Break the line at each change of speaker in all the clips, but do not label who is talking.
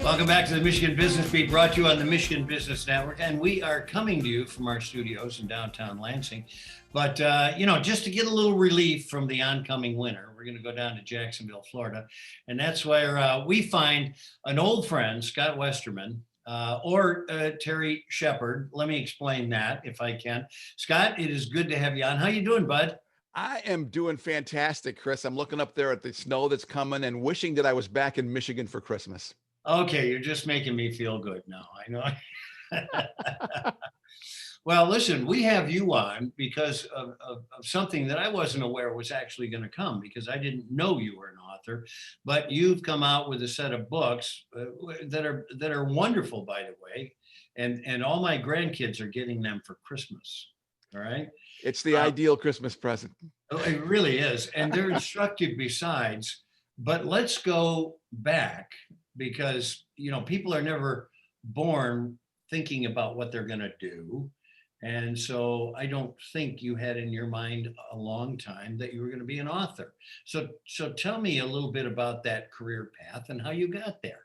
Welcome back to the Michigan Business Beat, brought to you on the Michigan Business Network. And we are coming to you from our studios in downtown Lansing. But, just to get a little relief from the oncoming winter, we're going to go down to Jacksonville, Florida. And that's where we find an old friend, Scott Westerman, or Terry Shepard. Let me explain that if I can. Scott, it is good to have you on. How you doing, bud?
I am doing fantastic, Chris. I'm looking up there at the snow that's coming and wishing that I was back in Michigan for Christmas.
Okay, you're just making me feel good now. I know. Well, listen, we have you on because of something that I wasn't aware was actually going to come, because I didn't know you were an author, but you've come out with a set of books that are wonderful, by the way, and all my grandkids are getting them for Christmas. All right.
It's the ideal Christmas present.
It really is, and they're instructive besides. But let's go back, because people are never born thinking about what they're going to do. And so I don't think you had in your mind a long time that you were going to be an author. So tell me a little bit about that career path and how you got there.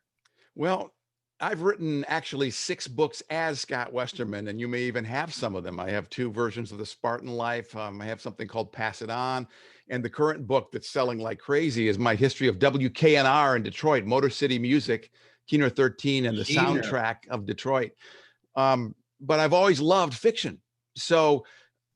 Well, I've written actually 6 books as Scott Westerman, and you may even have some of them. I have 2 versions of The Spartan Life. I have something called Pass It On. And the current book that's selling like crazy is my history of WKNR in Detroit, Motor City Music, Keener 13, and the soundtrack of Detroit. But I've always loved fiction. So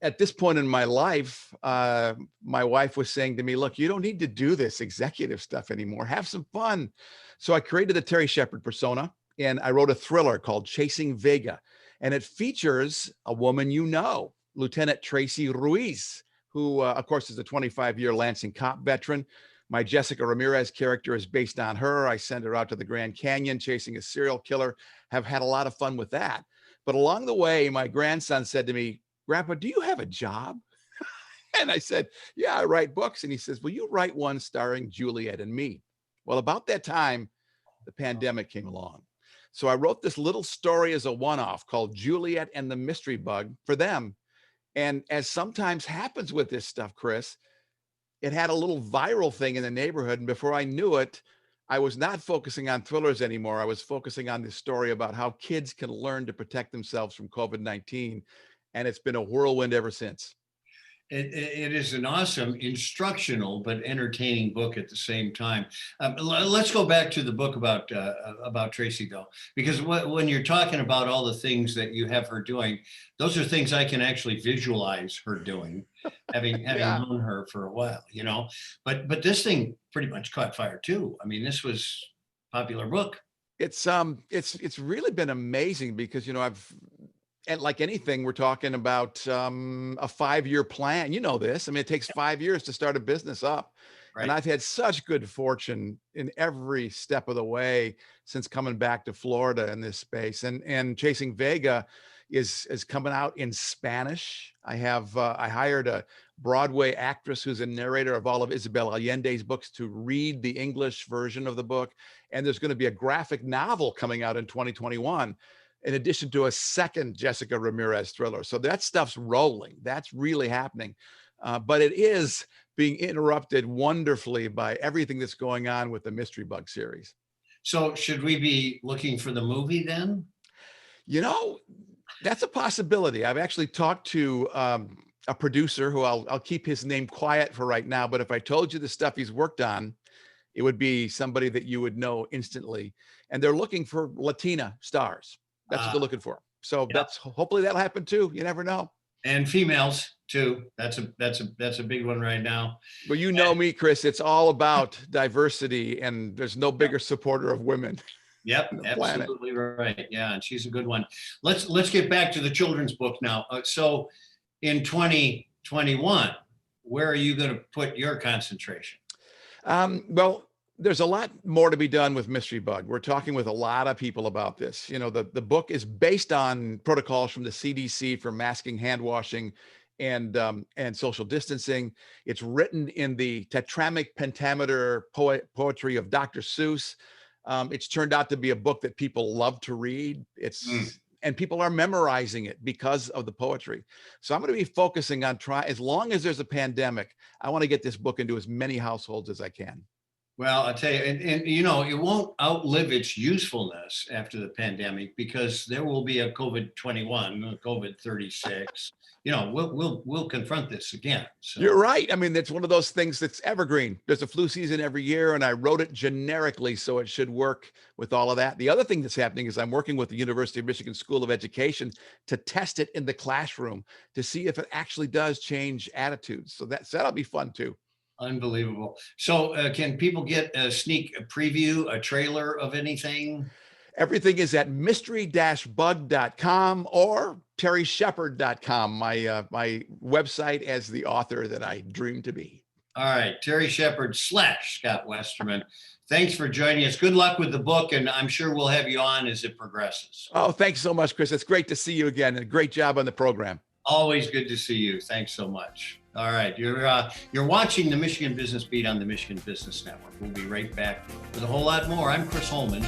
at this point in my life, my wife was saying to me, look, you don't need to do this executive stuff anymore. Have some fun. So I created the Terry Shepard persona, and I wrote a thriller called Chasing Vega. And it features a woman Lieutenant Tracy Ruiz, who, of course, is a 25-year Lansing cop veteran. My Jessica Ramirez character is based on her. I send her out to the Grand Canyon chasing a serial killer. Have had a lot of fun with that. But along the way, my grandson said to me, Grandpa, do you have a job? And I said, yeah, I write books. And he says, well, you write one starring Juliette and me. Well, about that time, the pandemic came along. So I wrote this little story as a one-off called Juliette and the Mystery Bug for them. And as sometimes happens with this stuff, Chris, it had a little viral thing in the neighborhood. And before I knew it, I was not focusing on thrillers anymore. I was focusing on this story about how kids can learn to protect themselves from COVID-19. And it's been a whirlwind ever since.
It is an awesome, instructional, but entertaining book at the same time. Let's go back to the book about Tracy, though, because when you're talking about all the things that you have her doing, those are things I can actually visualize her doing, having known her for a while, But this thing pretty much caught fire too. I mean, this was a popular book.
It's really been amazing because and like anything, we're talking about a 5-year plan. You know this. I mean, it takes 5 years to start a business up. Right. And I've had such good fortune in every step of the way since coming back to Florida in this space. And Chasing Vega is coming out in Spanish. I hired a Broadway actress who's a narrator of all of Isabel Allende's books to read the English version of the book. And there's going to be a graphic novel coming out in 2021. In addition to a second Jessica Ramirez thriller. So that stuff's rolling. That's really happening. But it is being interrupted wonderfully by everything that's going on with the Mystery Bug series.
So should we be looking for the movie then?
That's a possibility. I've actually talked to a producer who I'll keep his name quiet for right now. But if I told you the stuff he's worked on, it would be somebody that you would know instantly. And they're looking for Latina stars. That's what they're looking for. So that's hopefully that'll happen too. You never know.
And females too. That's a big one right now.
Well, me, Chris, it's all about diversity, and there's no bigger supporter of women.
Yep, absolutely right. Yeah, and she's a good one. Let's get back to the children's book now. So in 2021, where are you going to put your concentration?
Well, there's a lot more to be done with Mystery Bug. We're talking with a lot of people about this. The book is based on protocols from the CDC for masking, hand washing, and social distancing. It's written in the tetramic pentameter poetry of Dr. Seuss. It's turned out to be a book that people love to read. And people are memorizing it because of the poetry. So I'm going to be focusing on as long as there's a pandemic, I want to get this book into as many households as I can.
Well, I'll tell you, and you know, it won't outlive its usefulness after the pandemic because there will be a COVID-21, a COVID-36. You know, we'll confront this again.
You're
So
right. I mean, it's one of those things that's evergreen. There's a flu season every year, and I wrote it generically, so it should work with all of that. The other thing that's happening is I'm working with the University of Michigan School of Education to test it in the classroom to see if it actually does change attitudes. So that'll be fun too.
unbelievable. So can people get a sneak preview, a trailer of anything?
Everything is at mystery-bug.com or terryshepard.com, my website as the author that I dream to be.
All right, Terry Shepard / Scott Westerman. Thanks for joining us. Good luck with the book, and I'm sure we'll have you on as it progresses.
Oh, thanks so much, Chris. It's great to see you again, and great job on the program.
Always good to see you. Thanks so much. All right, you're watching the Michigan Business Beat on the Michigan Business Network. We'll be right back with a whole lot more. I'm Chris Holman.